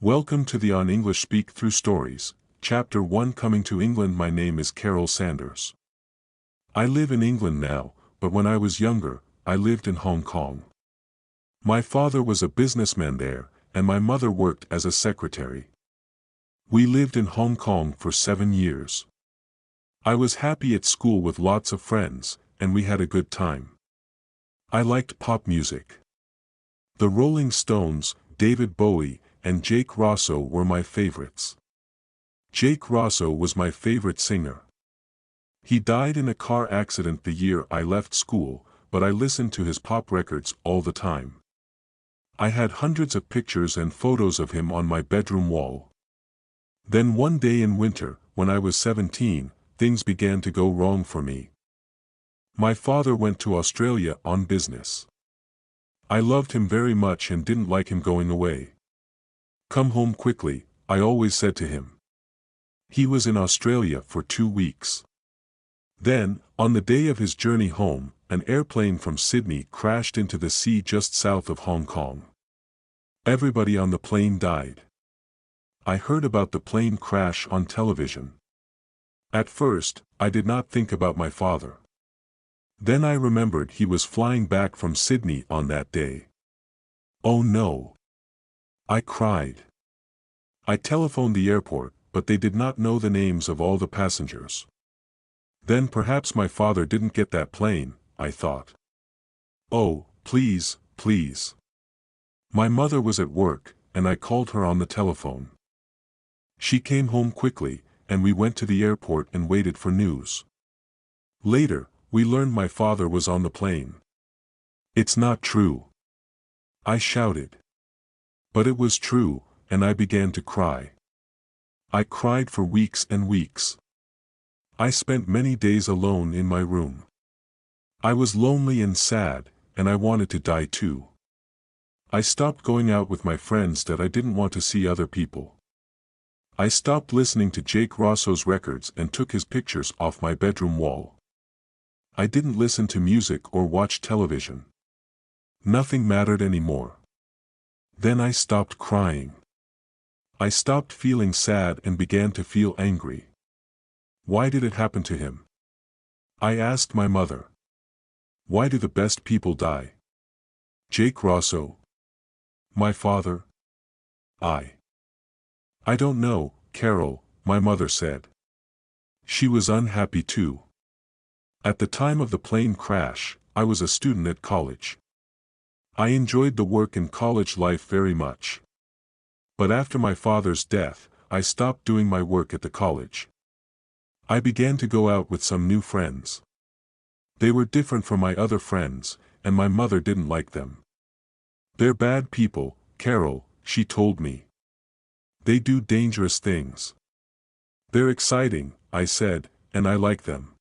Welcome to the On English Speak Through Stories, Chapter 1. Coming to England. My name is Carol Sanders. I live in England now, but when I was younger, I lived in Hong Kong. My father was a businessman there, and my mother worked as a secretary. We lived in Hong Kong for 7 years. I was happy at school with lots of friends, and we had a good time. I liked pop music. The Rolling Stones, David Bowie, and Jake Rosso were my favorites. Jake Rosso was my favorite singer. He died in a car accident the year I left school, but I listened to his pop records all the time. I had hundreds of pictures and photos of him on my bedroom wall. Then one day in winter, when I was 17, things began to go wrong for me. My father went to Australia on business. I loved him very much and didn't like him going away. "Come home quickly," I always said to him. He was in Australia for 2 weeks. Then, on the day of his journey home, an airplane from Sydney crashed into the sea just south of Hong Kong. Everybody on the plane died. I heard about the plane crash on television. At first, I did not think about my father. Then I remembered he was flying back from Sydney on that day. Oh no! I cried. I telephoned the airport, but they did not know the names of all the passengers. Then perhaps my father didn't get that plane, I thought. Oh, please, please. My mother was at work, and I called her on the telephone. She came home quickly, and we went to the airport and waited for news. Later, we learned my father was on the plane. "It's not true!" I shouted. But it was true, and I began to cry. I cried for weeks and weeks. I spent many days alone in my room. I was lonely and sad, and I wanted to die too. I stopped going out with my friends that I didn't want to see other people. I stopped listening to Jake Rosso's records and took his pictures off my bedroom wall. I didn't listen to music or watch television. Nothing mattered anymore. Then I stopped crying. I stopped feeling sad and began to feel angry. Why did it happen to him? I asked my mother. Why do the best people die? Jake Rosso? My father? I don't know, Carol, my mother said. She was unhappy too. At the time of the plane crash, I was a student at college. I enjoyed the work and college life very much. But after my father's death, I stopped doing my work at the college. I began to go out with some new friends. They were different from my other friends, and my mother didn't like them. "They're bad people, Carol," she told me. "They do dangerous things." "They're exciting," I said, "and I like them."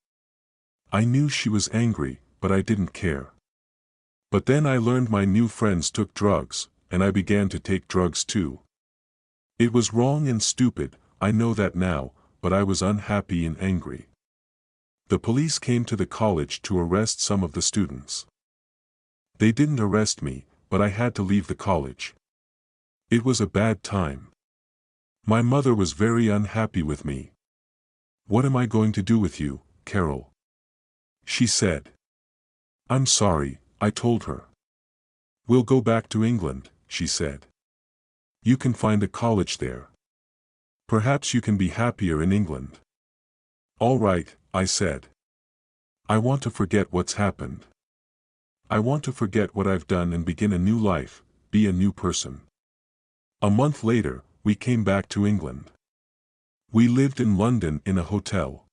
I knew she was angry, but I didn't care. But then I learned my new friends took drugs, and I began to take drugs too. It was wrong and stupid, I know that now, but I was unhappy and angry. The police came to the college to arrest some of the students. They didn't arrest me, but I had to leave the college. It was a bad time. My mother was very unhappy with me. "What am I going to do with you, Carol?" she said. "I'm sorry," I told her. "We'll go back to England," she said. "You can find a college there. Perhaps you can be happier in England." "All right," I said. "I want to forget what's happened. I want to forget what I've done and begin a new life, be a new person." A month later, we came back to England. We lived in London in a hotel.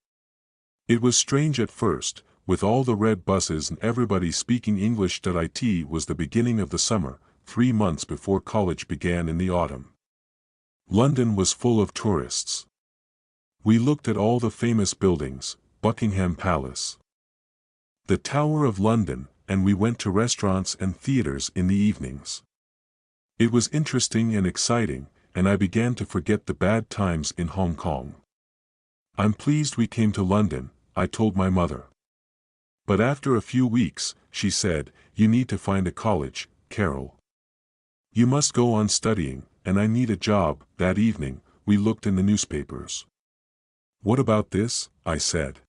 It was strange at first, with all the red buses and everybody speaking English. It was the beginning of the summer, 3 months before college began in the autumn. London was full of tourists. We looked at all the famous buildings, Buckingham Palace, the Tower of London, and we went to restaurants and theaters in the evenings. It was interesting and exciting, and I began to forget the bad times in Hong Kong. "I'm pleased we came to London," I told my mother. But after a few weeks, she said, "You need to find a college, Carol. You must go on studying, and I need a job. That evening, we looked in the newspapers. What about this? I said.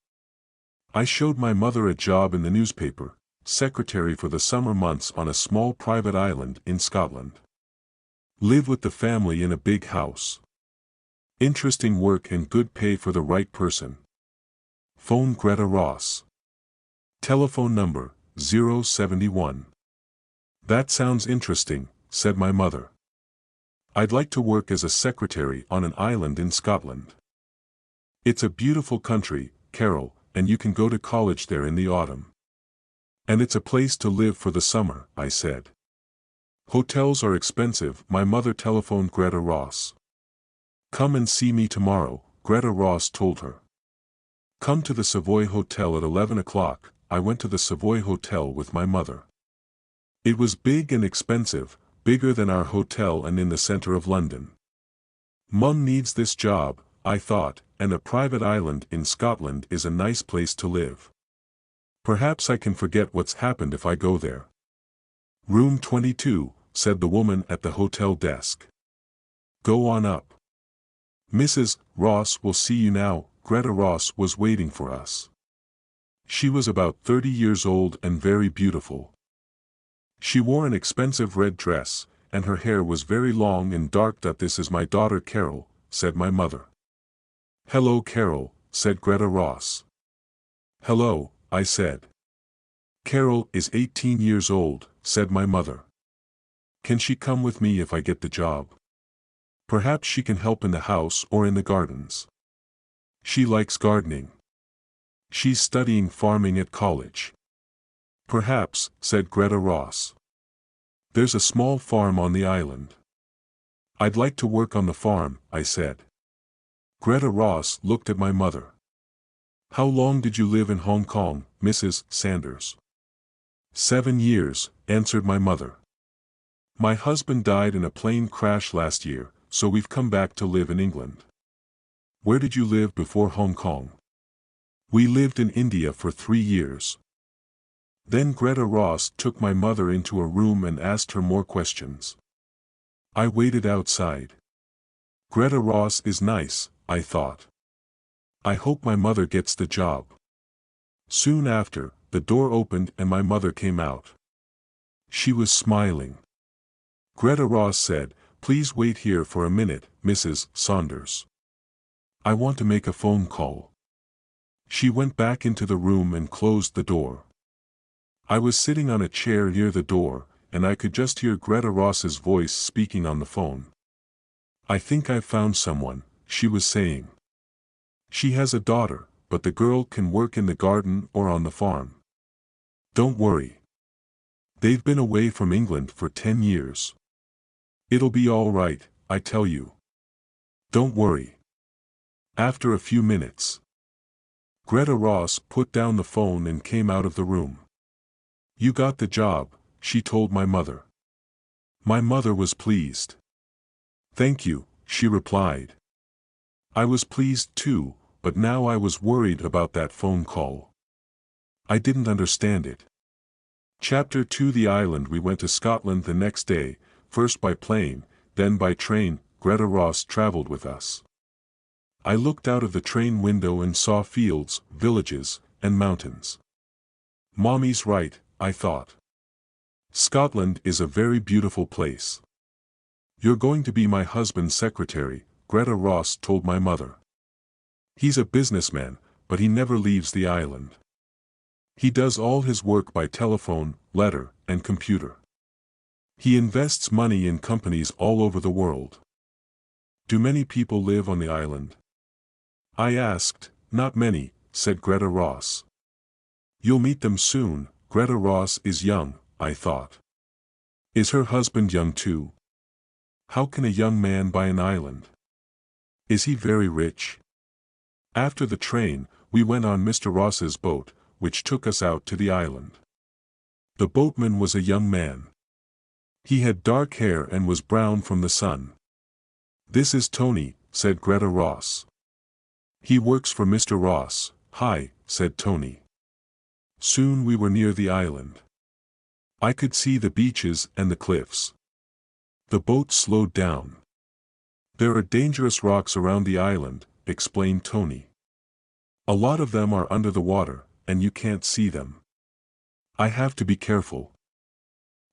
I showed my mother a job in the newspaper, secretary for the summer months on a small private island in Scotland. Live with the family in a big house. Interesting work and good pay for the right person. Phone Greta Ross. Telephone number, 071. That sounds interesting, said my mother. I'd like to work as a secretary on an island in Scotland. It's a beautiful country, Carol, and you can go to college there in the autumn. And it's a place to live for the summer, I said. Hotels are expensive, my mother telephoned Greta Ross. Come and see me tomorrow, Greta Ross told her. Come to the Savoy Hotel at 11 o'clock. I went to the Savoy Hotel with my mother. It was big and expensive, bigger than our hotel and in the center of London. Mum needs this job, I thought, and a private island in Scotland is a nice place to live. Perhaps I can forget what's happened if I go there. Room 22, said the woman at the hotel desk. Go on up. Mrs. Ross will see you now. Greta Ross was waiting for us. She was about 30 years old and very beautiful. She wore an expensive red dress, and her hair was very long and dark. This is my daughter Carol, said my mother. Hello Carol, said Greta Ross. Hello, I said. Carol is 18 years old, said my mother. Can she come with me if I get the job? Perhaps she can help in the house or in the gardens. She likes gardening. She's studying farming at college. Perhaps, said Greta Ross. There's a small farm on the island. I'd like to work on the farm, I said. Greta Ross looked at my mother. How long did you live in Hong Kong, Mrs. Sanders? 7 years, answered my mother. My husband died in a plane crash last year, so we've come back to live in England. Where did you live before Hong Kong? We lived in India for 3 years. Then Greta Ross took my mother into a room and asked her more questions. I waited outside. Greta Ross is nice, I thought. I hope my mother gets the job. Soon after, the door opened and my mother came out. She was smiling. Greta Ross said, Please wait here for a minute, Mrs. Saunders. I want to make a phone call. She went back into the room and closed the door. I was sitting on a chair near the door, and I could just hear Greta Ross's voice speaking on the phone. I think I've found someone, she was saying. She has a daughter, but the girl can work in the garden or on the farm. Don't worry. They've been away from England for 10 years. It'll be all right, I tell you. Don't worry. After a few minutes, Greta Ross put down the phone and came out of the room. You got the job, she told my mother. My mother was pleased. Thank you, she replied. I was pleased too, but now I was worried about that phone call. I didn't understand it. Chapter 2 The island. We went to Scotland the next day, first by plane, then by train. Greta Ross traveled with us. I looked out of the train window and saw fields, villages, and mountains. Mommy's right, I thought. Scotland is a very beautiful place. You're going to be my husband's secretary, Greta Ross told my mother. He's a businessman, but he never leaves the island. He does all his work by telephone, letter, and computer. He invests money in companies all over the world. Do many people live on the island? I asked. Not many, said Greta Ross. You'll meet them soon. Greta Ross is young, I thought. Is her husband young too? How can a young man buy an island? Is he very rich? After the train, we went on Mr. Ross's boat, which took us out to the island. The boatman was a young man. He had dark hair and was brown from the sun. This is Tony, said Greta Ross. He works for Mr. Ross. Hi, said Tony. Soon we were near the island. I could see the beaches and the cliffs. The boat slowed down. There are dangerous rocks around the island, explained Tony. A lot of them are under the water, and you can't see them. I have to be careful.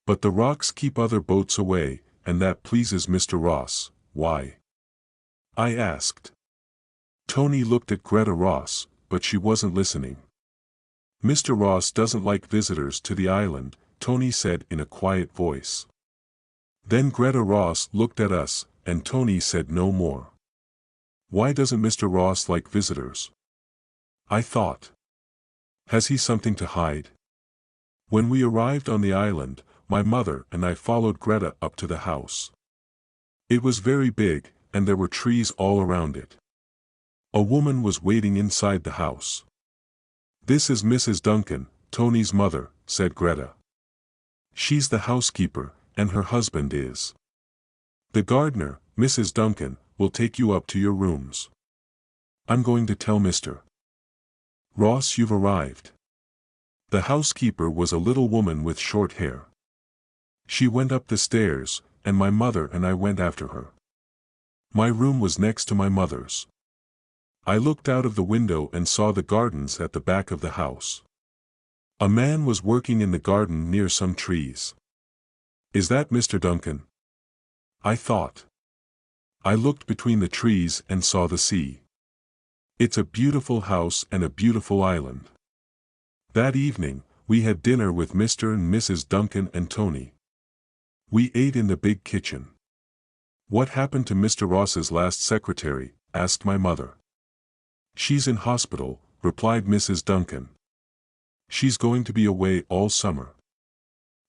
But the rocks keep other boats away, and that pleases Mr. Ross. Why? I asked. Tony looked at Greta Ross, but she wasn't listening. Mr. Ross doesn't like visitors to the island, Tony said in a quiet voice. Then Greta Ross looked at us, and Tony said no more. Why doesn't Mr. Ross like visitors? I thought. Has he something to hide? When we arrived on the island, my mother and I followed Greta up to the house. It was very big, and there were trees all around it. A woman was waiting inside the house. This is Mrs. Duncan, Tony's mother, said Greta. She's the housekeeper, and her husband is. The gardener, Mrs. Duncan, will take you up to your rooms. I'm going to tell Mr. Ross you've arrived. The housekeeper was a little woman with short hair. She went up the stairs, and my mother and I went after her. My room was next to my mother's. I looked out of the window and saw the gardens at the back of the house. A man was working in the garden near some trees. Is that Mr. Duncan? I thought. I looked between the trees and saw the sea. It's a beautiful house and a beautiful island. That evening, we had dinner with Mr. and Mrs. Duncan and Tony. We ate in the big kitchen. What happened to Mr. Ross's last secretary? Asked my mother. She's in hospital, replied Mrs. Duncan. She's going to be away all summer.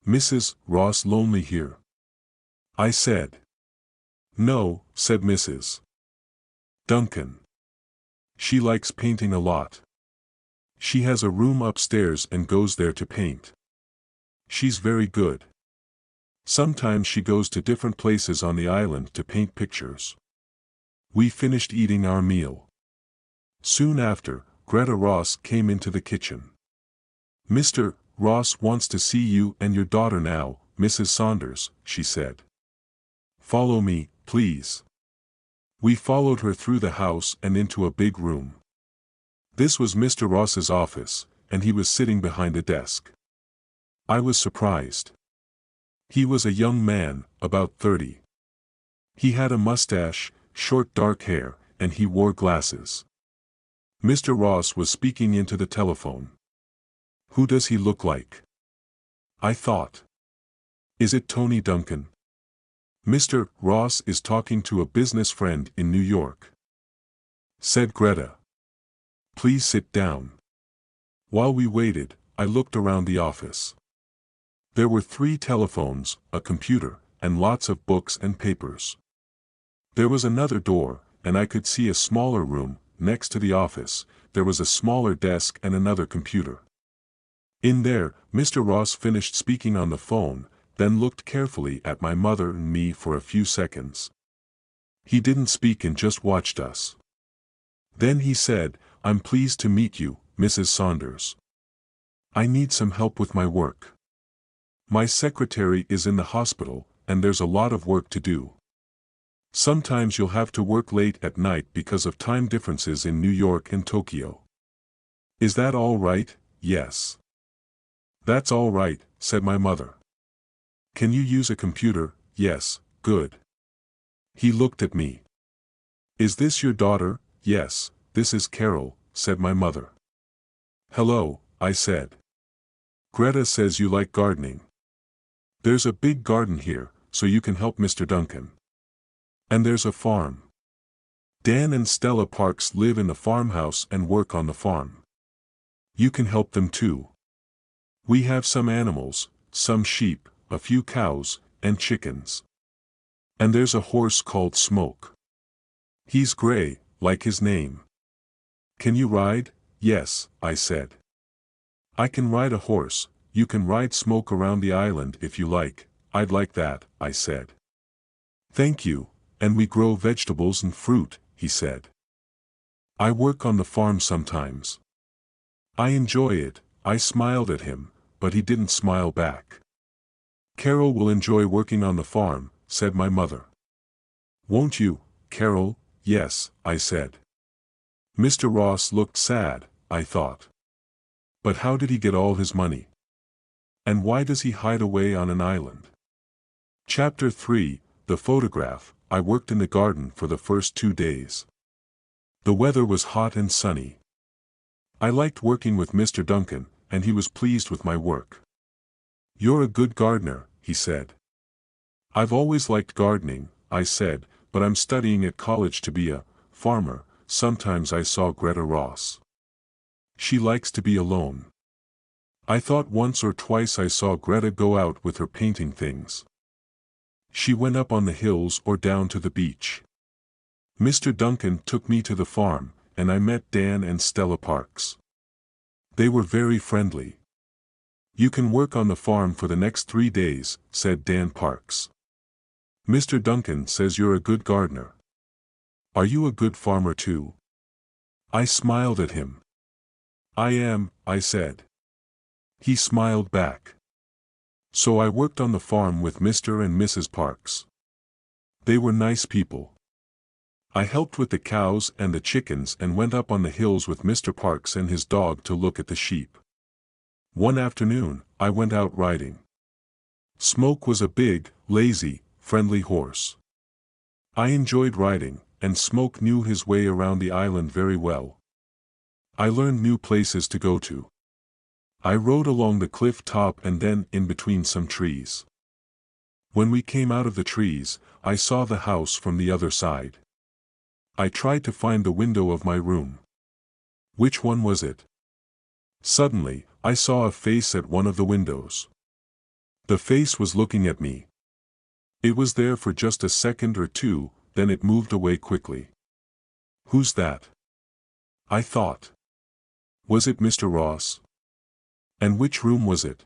Mrs. Ross lonely here? I said. No, said Mrs. Duncan. She likes painting a lot. She has a room upstairs and goes there to paint. She's very good. Sometimes she goes to different places on the island to paint pictures. We finished eating our meal. Soon after, Greta Ross came into the kitchen. Mr. Ross wants to see you and your daughter now, Mrs. Saunders, she said. Follow me, please. We followed her through the house and into a big room. This was Mr. Ross's office, and he was sitting behind a desk. I was surprised. He was a young man, about 30. He had a mustache, short dark hair, and he wore glasses. Mr. Ross was speaking into the telephone. Who does he look like? I thought. Is it Tony Duncan? Mr. Ross is talking to a business friend in New York, said Greta. Please sit down. While we waited, I looked around the office. There were 3 telephones, a computer, and lots of books and papers. There was another door, and I could see a smaller room. Next to the office, there was a smaller desk and another computer. In there, Mr. Ross finished speaking on the phone, then looked carefully at my mother and me for a few seconds. He didn't speak and just watched us. Then he said, I'm pleased to meet you, Mrs. Saunders. I need some help with my work. My secretary is in the hospital, and there's a lot of work to do. Sometimes you'll have to work late at night because of time differences in New York and Tokyo. Is that all right? Yes. That's all right, said my mother. Can you use a computer? Yes, good. He looked at me. Is this your daughter? Yes, this is Carol, said my mother. Hello, I said. Greta says you like gardening. There's a big garden here, so you can help Mr. Duncan. And there's a farm. Dan and Stella Parks live in the farmhouse and work on the farm. You can help them too. We have some animals, some sheep, a few cows, and chickens. And there's a horse called Smoke. He's gray, like his name. Can you ride? Yes, I said. I can ride a horse. You can ride Smoke around the island if you like. I'd like that, I said. Thank you, and we grow vegetables and fruit, he said. I work on the farm sometimes. I enjoy it, I smiled at him, but he didn't smile back. Carol will enjoy working on the farm, said my mother. Won't you? Carol, yes, I said. Mr. Ross looked sad, I thought. But how did he get all his money? And why does he hide away on an island? Chapter 3, The Photograph. I worked in the garden for the first 2 days. The weather was hot and sunny. I liked working with Mr. Duncan, and he was pleased with my work. "You're a good gardener," he said. "I've always liked gardening," I said, "but I'm studying at college to be a farmer." Sometimes I saw Greta Ross. She likes to be alone. I thought once or twice I saw Greta go out with her painting things. She went up on the hills or down to the beach. Mr. Duncan took me to the farm, and I met Dan and Stella Parks. They were very friendly. "You can work on the farm for the next 3 days," said Dan Parks. "Mr. Duncan says you're a good gardener. Are you a good farmer too?" I smiled at him. "I am," I said. He smiled back. So I worked on the farm with Mr. and Mrs. Parks. They were nice people. I helped with the cows and the chickens and went up on the hills with Mr. Parks and his dog to look at the sheep. One afternoon, I went out riding. Smoke was a big, lazy, friendly horse. I enjoyed riding, and Smoke knew his way around the island very well. I learned new places to go to. I rode along the cliff top and then in between some trees. When we came out of the trees, I saw the house from the other side. I tried to find the window of my room. Which one was it? Suddenly, I saw a face at one of the windows. The face was looking at me. It was there for just a second or two, then it moved away quickly. "Who's that?" I thought. Was it Mr. Ross? And which room was it?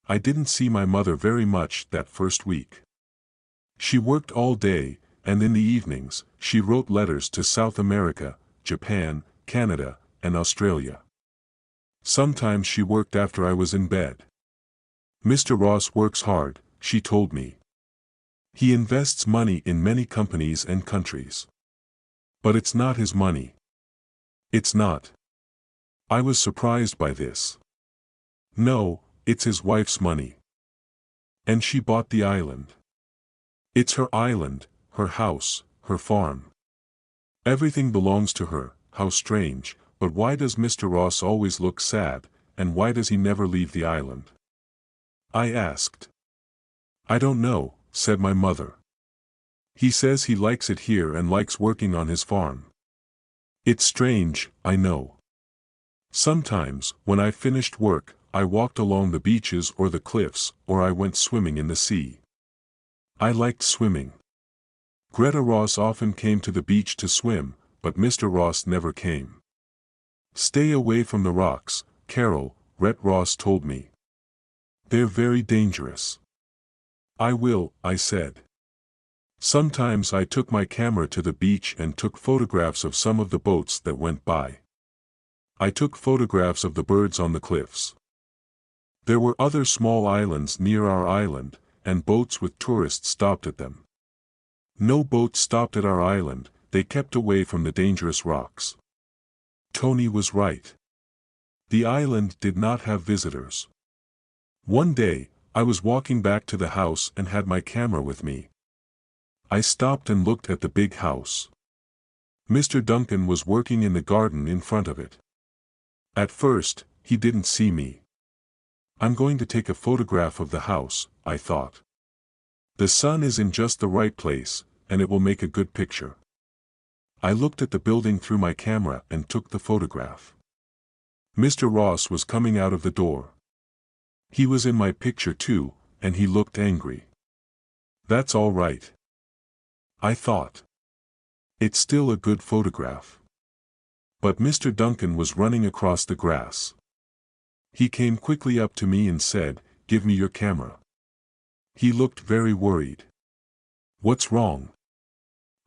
I didn't see my mother very much that first week. She worked all day, and in the evenings, she wrote letters to South America, Japan, Canada, and Australia. Sometimes she worked after I was in bed. "Mr. Ross works hard," she told me. "He invests money in many companies and countries. But it's not his money." "It's not." I was surprised by this. "No, it's his wife's money. And she bought the island. It's her island, her house, her farm. Everything belongs to her." How strange, but why does Mr. Ross always look sad, and why does he never leave the island? I asked. "I don't know," said my mother. "He says he likes it here and likes working on his farm." It's strange, I know. Sometimes, when I finished work, I walked along the beaches or the cliffs, or I went swimming in the sea. I liked swimming. Greta Ross often came to the beach to swim, but Mr. Ross never came. "Stay away from the rocks, Carol," Greta Ross told me. "They're very dangerous." "I will," I said. Sometimes I took my camera to the beach and took photographs of some of the boats that went by. I took photographs of the birds on the cliffs. There were other small islands near our island, and boats with tourists stopped at them. No boat stopped at our island, they kept away from the dangerous rocks. Tony was right. The island did not have visitors. One day, I was walking back to the house and had my camera with me. I stopped and looked at the big house. Mr. Duncan was working in the garden in front of it. At first, he didn't see me. I'm going to take a photograph of the house, I thought. The sun is in just the right place, and it will make a good picture. I looked at the building through my camera and took the photograph. Mr. Ross was coming out of the door. He was in my picture too, and he looked angry. That's all right, I thought. It's still a good photograph. But Mr. Duncan was running across the grass. He came quickly up to me and said, "Give me your camera." He looked very worried. "What's wrong?"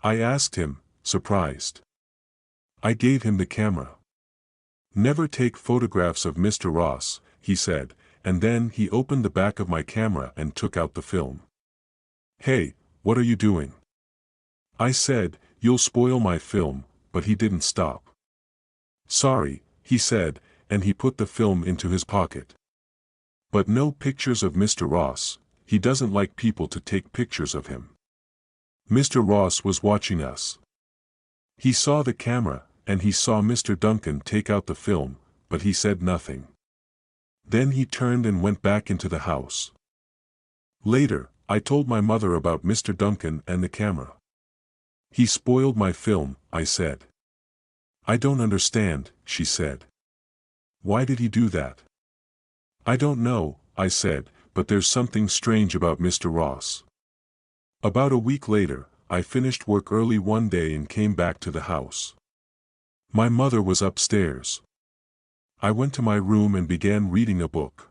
I asked him, surprised. I gave him the camera. "Never take photographs of Mr. Ross," he said, and then he opened the back of my camera and took out the film. "Hey, what are you doing?" I said, "You'll spoil my film," but he didn't stop. "Sorry," he said, and he put the film into his pocket. But no pictures of Mr. Ross. He doesn't like people to take pictures of him. Mr. Ross was watching us. He saw the camera, and he saw Mr. Duncan take out the film, but he said nothing. Then he turned and went back into the house. Later, I told my mother about Mr. Duncan and the camera. "He spoiled my film," I said. "I don't understand," she said. "Why did he do that?" "I don't know," I said, "but there's something strange about Mr. Ross." About a week later, I finished work early one day and came back to the house. My mother was upstairs. I went to my room and began reading a book.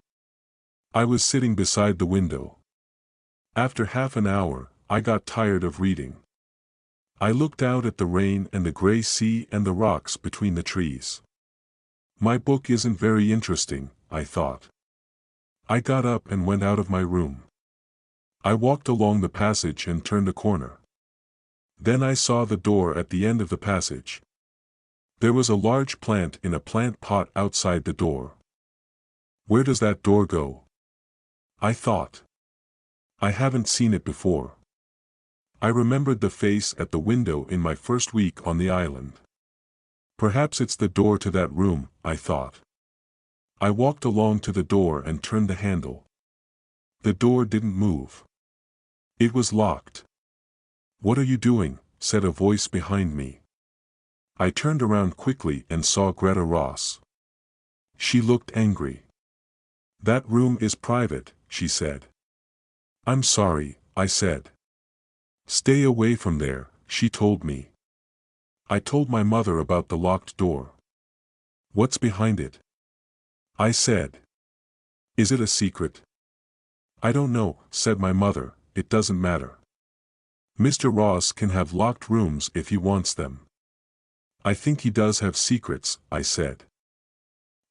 I was sitting beside the window. After half an hour, I got tired of reading. I looked out at the rain and the gray sea and the rocks between the trees. My book isn't very interesting, I thought. I got up and went out of my room. I walked along the passage and turned a corner. Then I saw the door at the end of the passage. There was a large plant in a plant pot outside the door. Where does that door go? I thought. I haven't seen it before. I remembered the face at the window in my first week on the island. Perhaps it's the door to that room, I thought. I walked along to the door and turned the handle. The door didn't move. It was locked. "What are you doing?" said a voice behind me. I turned around quickly and saw Greta Ross. She looked angry. "That room is private," she said. "I'm sorry," I said. "Stay away from there," she told me. I told my mother about the locked door. "What's behind it?" I said. "Is it a secret?" "I don't know," said my mother, "it doesn't matter. Mr. Ross can have locked rooms if he wants them." "I think he does have secrets," I said.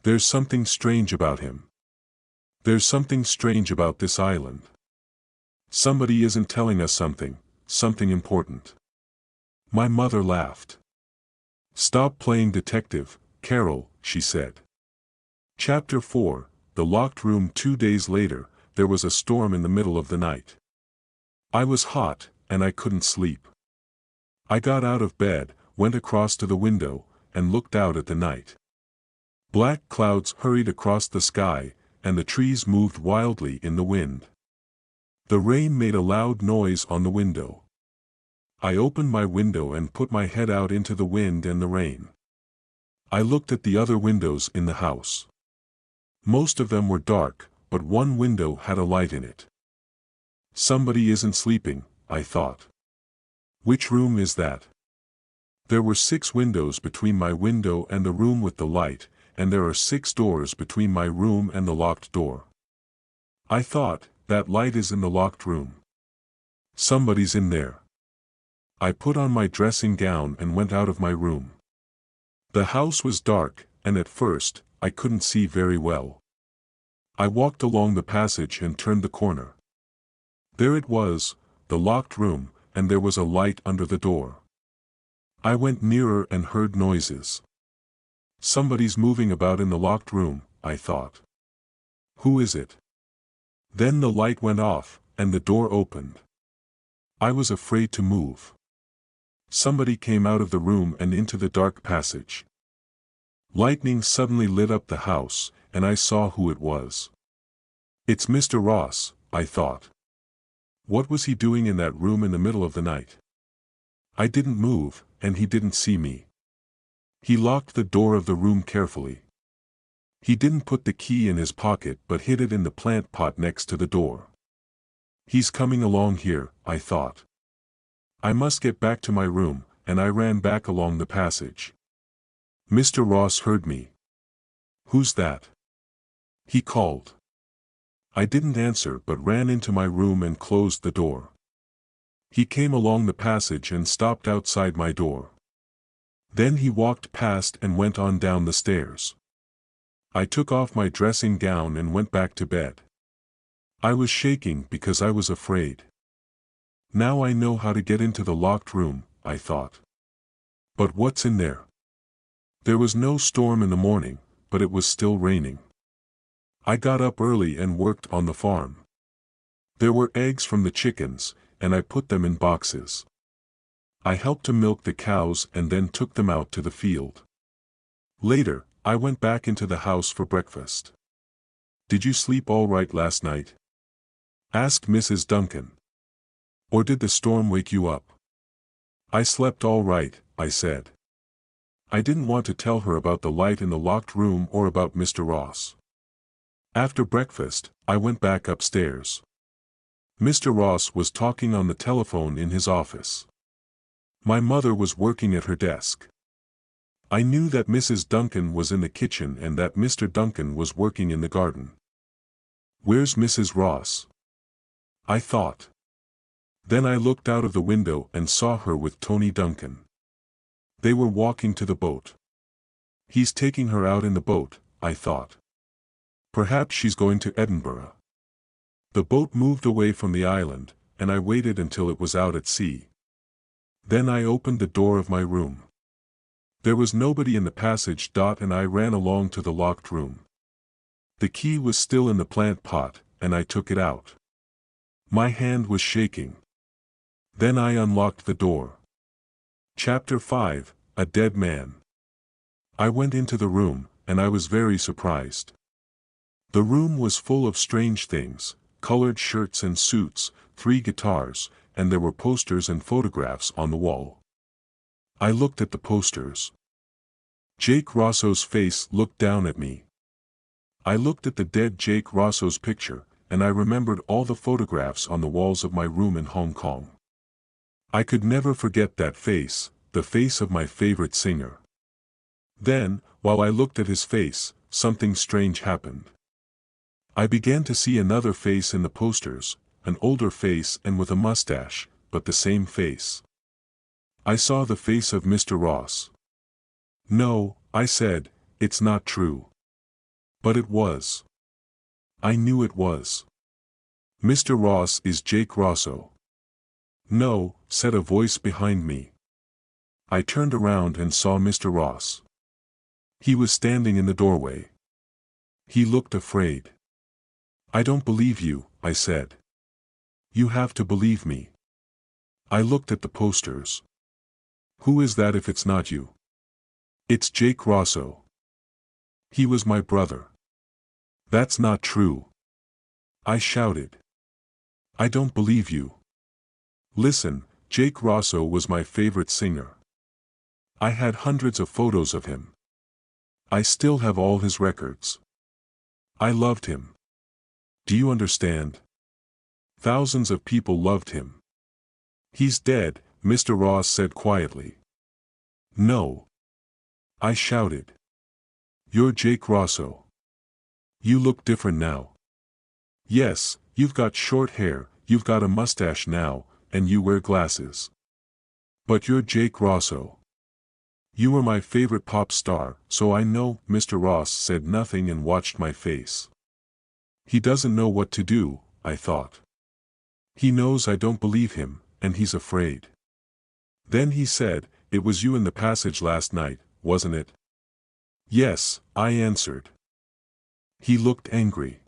"There's something strange about him. There's something strange about this island. Somebody isn't telling us something important." My mother laughed. "Stop playing detective, Carol," she said. Chapter 4, The Locked Room. 2 days later, there was a storm in the middle of the night. I was hot, and I couldn't sleep. I got out of bed, went across to the window, and looked out at the night. Black clouds hurried across the sky, and the trees moved wildly in the wind. The rain made a loud noise on the window. I opened my window and put my head out into the wind and the rain. I looked at the other windows in the house. Most of them were dark, but one window had a light in it. Somebody isn't sleeping, I thought. Which room is that? There were 6 windows between my window and the room with the light, and there are 6 doors between my room and the locked door. I thought, that light is in the locked room. Somebody's in there. I put on my dressing gown and went out of my room. The house was dark, and at first, I couldn't see very well. I walked along the passage and turned the corner. There it was, the locked room, and there was a light under the door. I went nearer and heard noises. Somebody's moving about in the locked room, I thought. Who is it? Then the light went off, and the door opened. I was afraid to move. Somebody came out of the room and into the dark passage. Lightning suddenly lit up the house, and I saw who it was. It's Mr. Ross, I thought. What was he doing in that room in the middle of the night? I didn't move, and he didn't see me. He locked the door of the room carefully. He didn't put the key in his pocket but hid it in the plant pot next to the door. He's coming along here, I thought. I must get back to my room, and I ran back along the passage. Mr. Ross heard me. Who's that? He called. I didn't answer but ran into my room and closed the door. He came along the passage and stopped outside my door. Then he walked past and went on down the stairs. I took off my dressing gown and went back to bed. I was shaking because I was afraid. Now I know how to get into the locked room, I thought. But what's in there? There was no storm in the morning, but it was still raining. I got up early and worked on the farm. There were eggs from the chickens, and I put them in boxes. I helped to milk the cows and then took them out to the field. Later, I went back into the house for breakfast. "Did you sleep all right last night?" asked Mrs. Duncan. "Or did the storm wake you up?" "I slept all right," I said. I didn't want to tell her about the light in the locked room or about Mr. Ross. After breakfast, I went back upstairs. Mr. Ross was talking on the telephone in his office. My mother was working at her desk. I knew that Mrs. Duncan was in the kitchen and that Mr. Duncan was working in the garden. "Where's Mrs. Ross?" I thought. Then I looked out of the window and saw her with Tony Duncan. They were walking to the boat. "He's taking her out in the boat," I thought. "Perhaps she's going to Edinburgh." The boat moved away from the island, and I waited until it was out at sea. Then I opened the door of my room. There was nobody in the passage. And I ran along to the locked room. The key was still in the plant pot, and I took it out. My hand was shaking. Then I unlocked the door. Chapter 5: A Dead Man. I went into the room, and I was very surprised. The room was full of strange things: colored shirts and suits, 3 guitars, and there were posters and photographs on the wall. I looked at the posters. Jake Rosso's face looked down at me. I looked at the dead Jake Rosso's picture, and I remembered all the photographs on the walls of my room in Hong Kong. I could never forget that face, the face of my favorite singer. Then, while I looked at his face, something strange happened. I began to see another face in the posters, an older face and with a mustache, but the same face. I saw the face of Mr. Ross. "No," I said, "it's not true." But it was. I knew it was. "Mr. Ross is Jake Rosso." "No," said a voice behind me. I turned around and saw Mr. Ross. He was standing in the doorway. He looked afraid. "I don't believe you," I said. "You have to believe me." I looked at the posters. "Who is that if it's not you?" "It's Jake Rosso." "He was my brother." "That's not true," I shouted. "I don't believe you." "Listen, Jake Rosso was my favorite singer. I had hundreds of photos of him. I still have all his records. I loved him. Do you understand? Thousands of people loved him." "He's dead," Mr. Ross said quietly. "No," I shouted. "You're Jake Rosso. You look different now. Yes, you've got short hair, you've got a mustache now, and you wear glasses. But you're Jake Rosso. You were my favorite pop star." "So I know." Mr. Ross said nothing and watched my face. He doesn't know what to do, I thought. He knows I don't believe him, and he's afraid. Then he said, "It was you in the passage last night, wasn't it?" "Yes," I answered. He looked angry.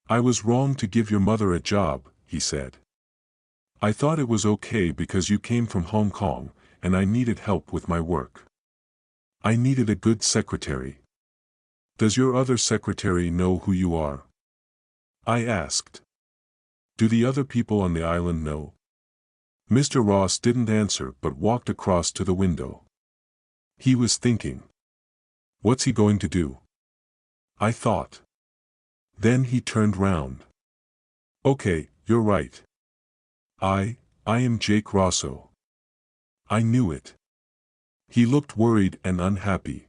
"I was wrong to give your mother a job," he said. "I thought it was okay because you came from Hong Kong, and I needed help with my work. I needed a good secretary. Does your other secretary know who you are?" I asked. "Do the other people on the island know?" Mr. Ross didn't answer but walked across to the window. He was thinking. What's he going to do? I thought. Then he turned round. "Okay, you're right. I am Jake Rosso." I knew it. He looked worried and unhappy.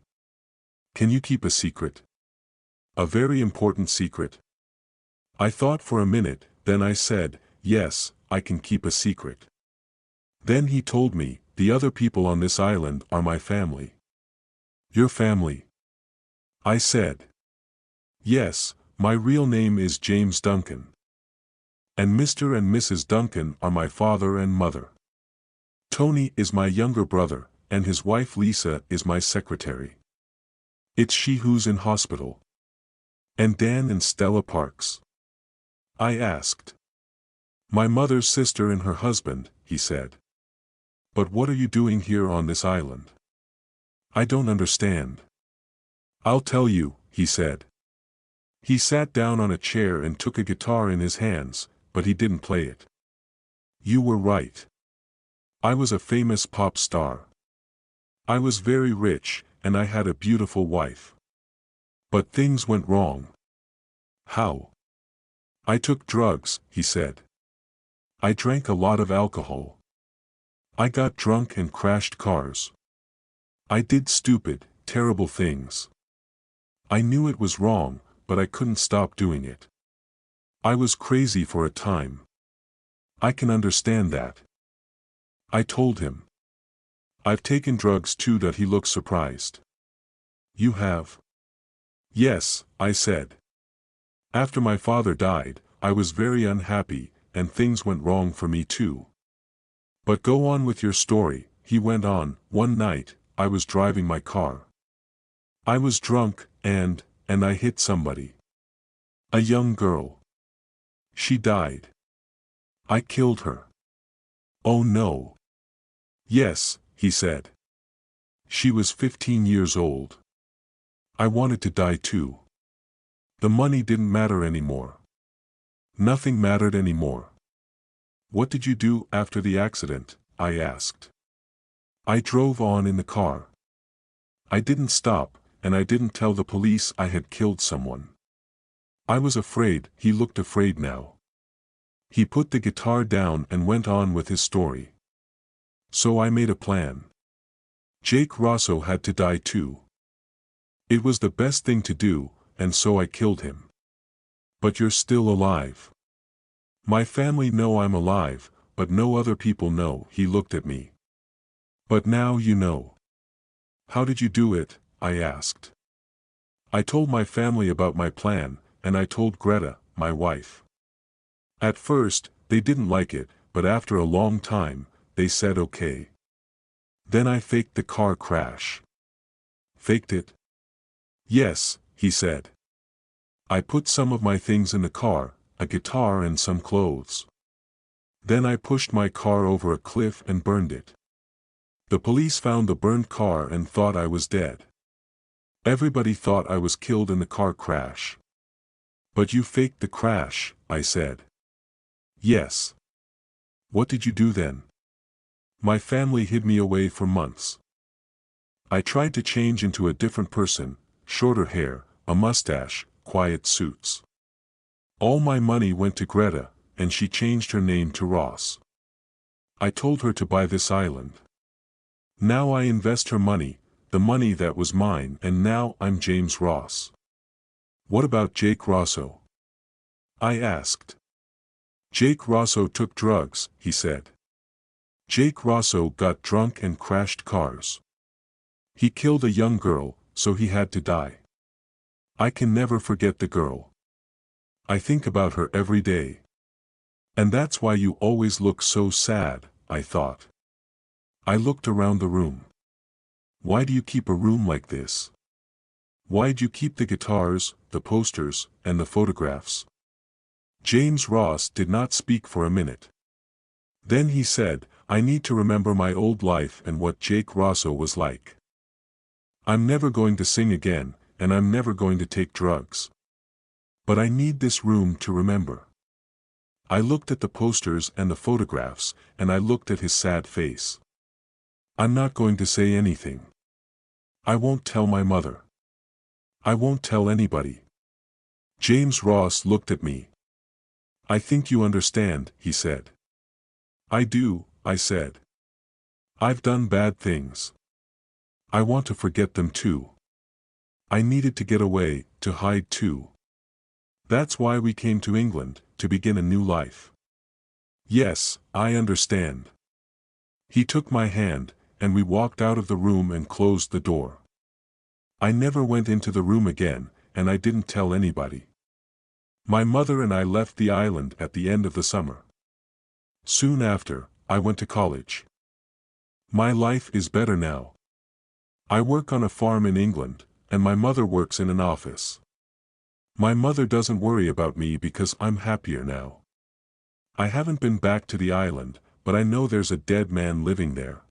"Can you keep a secret? A very important secret?" I thought for a minute, then I said, "Yes, I can keep a secret." Then he told me, "The other people on this island are my family." "Your family?" I said. "Yes, my real name is James Duncan. And Mr. and Mrs. Duncan are my father and mother. Tony is my younger brother, and his wife Lisa is my secretary. It's she who's in hospital. And Dan and Stella Parks? I asked. My mother's sister and her husband, he said. But what are you doing here on this island? I don't understand. I'll tell you, he said. He sat down on a chair and took a guitar in his hands, but he didn't play it. You were right. I was a famous pop star. I was very rich, and I had a beautiful wife. But things went wrong. How? I took drugs, he said. I drank a lot of alcohol. I got drunk and crashed cars. I did stupid, terrible things. I knew it was wrong, but I couldn't stop doing it. I was crazy for a time. I can understand that. I told him. I've taken drugs too. That he looked surprised. You have? Yes, I said. After my father died, I was very unhappy, and things went wrong for me too. But go on with your story, he went on. One night, I was driving my car. I was drunk, and I hit somebody. A young girl. She died. I killed her. Oh no. Yes, he said. She was 15 years old. I wanted to die too. The money didn't matter anymore. Nothing mattered anymore. What did you do after the accident? I asked. I drove on in the car. I didn't stop, and I didn't tell the police I had killed someone. I was afraid. He looked afraid now. He put the guitar down and went on with his story. So I made a plan. Jake Rosso had to die too. It was the best thing to do, and so I killed him. But you're still alive. My family know I'm alive, but no other people know. He looked at me. But now you know. How did you do it? I asked. I told my family about my plan, and I told Greta, my wife. At first, they didn't like it, but after a long time, they said okay. Then I faked the car crash. Faked it? Yes, he said. I put some of my things in the car, a guitar and some clothes. Then I pushed my car over a cliff and burned it. The police found the burned car and thought I was dead. Everybody thought I was killed in the car crash. But you faked the crash, I said. Yes. What did you do then? My family hid me away for months. I tried to change into a different person, shorter hair, a mustache, quiet suits. All my money went to Greta, and she changed her name to Ross. I told her to buy this island. Now I invest her money, the money that was mine, and now I'm James Ross. What about Jake Rosso? I asked. Jake Rosso took drugs, he said. Jake Rosso got drunk and crashed cars. He killed a young girl, so he had to die. I can never forget the girl. I think about her every day. And that's why you always look so sad, I thought. I looked around the room. Why do you keep a room like this? Why'd you keep the guitars, the posters, and the photographs? James Ross did not speak for a minute. Then he said, I need to remember my old life and what Jake Rosso was like. I'm never going to sing again, and I'm never going to take drugs. But I need this room to remember. I looked at the posters and the photographs, and I looked at his sad face. I'm not going to say anything. I won't tell my mother. I won't tell anybody. James Ross looked at me. I think you understand, he said. I do, I said. I've done bad things. I want to forget them too. I needed to get away, to hide too. That's why we came to England, to begin a new life. Yes, I understand. He took my hand, and we walked out of the room and closed the door. I never went into the room again, and I didn't tell anybody. My mother and I left the island at the end of the summer. Soon after, I went to college. My life is better now. I work on a farm in England, and my mother works in an office. My mother doesn't worry about me because I'm happier now. I haven't been back to the island, but I know there's a dead man living there.